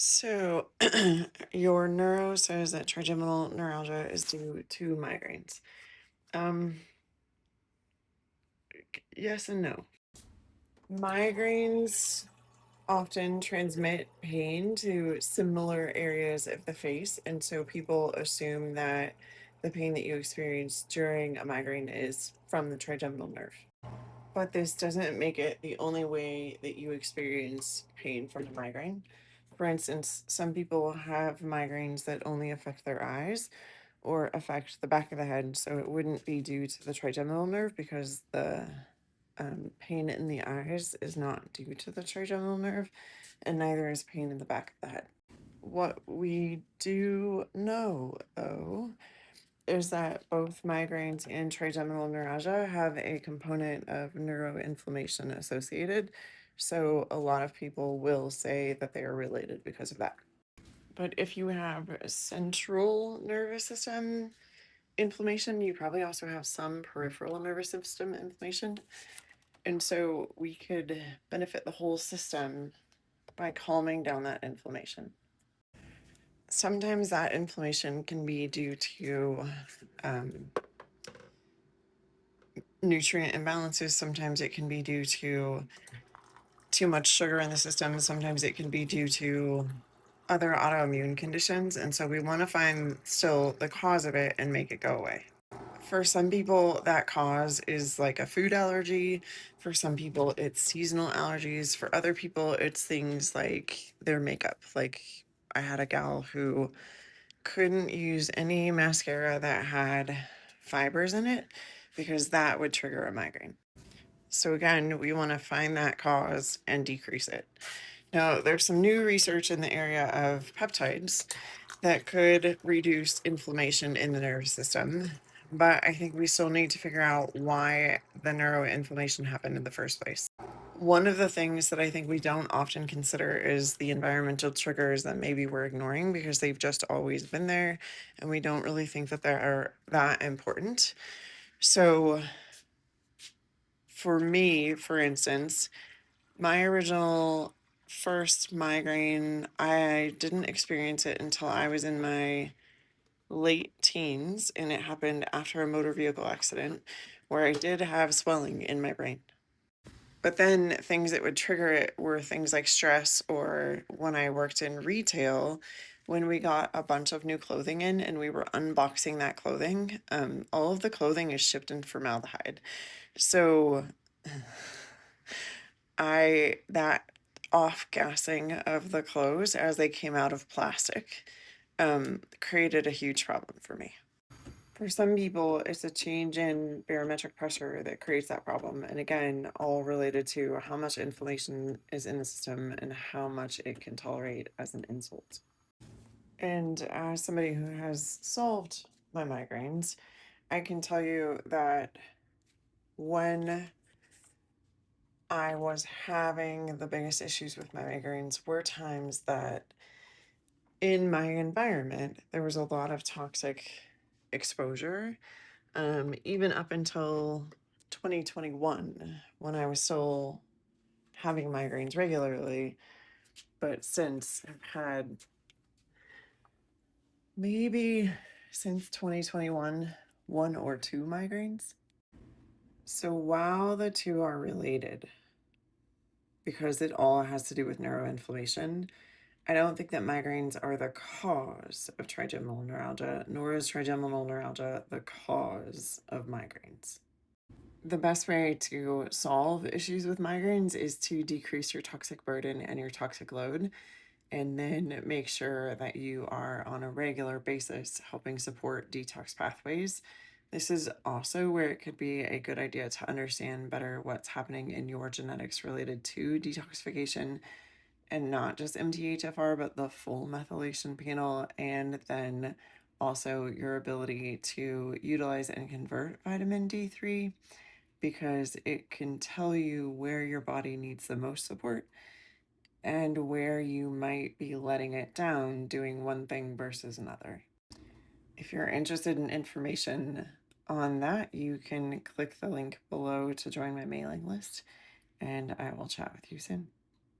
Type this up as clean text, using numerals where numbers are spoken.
So, your neuro says that trigeminal neuralgia is due to migraines. Um, yes and no. Migraines often transmit pain to similar areas of the face, and so people assume that the pain that you experience during a migraine is from the trigeminal nerve. But this doesn't make it the only way that you experience pain from a migraine. For instance, some people have migraines that only affect their eyes or affect the back of the head, so it wouldn't be due to the trigeminal nerve because the pain in the eyes is not due to the trigeminal nerve, and neither is pain in the back of the head. What we do know, though, is that both migraines and trigeminal neuralgia have a component of neuroinflammation associated. So a lot of people will say that they are related because of that. But if you have a central nervous system inflammation, you probably also have some peripheral nervous system inflammation. And so we could benefit the whole system by calming down that inflammation. Sometimes that inflammation can be due to um, nutrient imbalances. Sometimes it can be due to too much sugar in the system. Sometimes it can be due to other autoimmune conditions. And so we want to find still the cause of it and make it go away. For some people, that cause is like a food allergy. For some people, it's seasonal allergies. For other people, it's things like their makeup. Like I had a gal who couldn't use any mascara that had fibers in it because that would trigger a migraine. So again, we want to find that cause and decrease it. Now, there's some new research in the area of peptides that could reduce inflammation in the nervous system, but I think we still need to figure out why the neuroinflammation happened in the first place. One of the things that I think we don't often consider is the environmental triggers that maybe we're ignoring because they've just always been there and we don't really think that they're that important. So, for me, for instance, my original first migraine, I didn't experience it until I was in my late teens, and it happened after a motor vehicle accident where I did have swelling in my brain. But then things that would trigger it were things like stress, or when I worked in retail, when we got a bunch of new clothing in and we were unboxing that clothing, all of the clothing is shipped in formaldehyde. So that off gassing of the clothes as they came out of plastic created a huge problem for me. For some people, it's a change in barometric pressure that creates that problem. And again, all related to how much inflammation is in the system and how much it can tolerate as an insult. And as somebody who has solved my migraines, I can tell you that when I was having the biggest issues with my migraines were times that in my environment there was a lot of toxic exposure, even up until 2021 when I was still having migraines regularly, but since I've had maybe since 2021 one or two migraines. So while the two are related, because it all has to do with neuroinflammation, I don't think that migraines are the cause of trigeminal neuralgia, nor is trigeminal neuralgia the cause of migraines. The best way to solve issues with migraines is to decrease your toxic burden and your toxic load, and then make sure that you are on a regular basis helping support detox pathways. This is also where it could be a good idea to understand better what's happening in your genetics related to detoxification, and not just MTHFR, but the full methylation panel, and then also your ability to utilize and convert vitamin D3 because it can tell you where your body needs the most support and where you might be letting it down doing one thing versus another. If you're interested in information on that, you can click the link below to join my mailing list, and I will chat with you soon.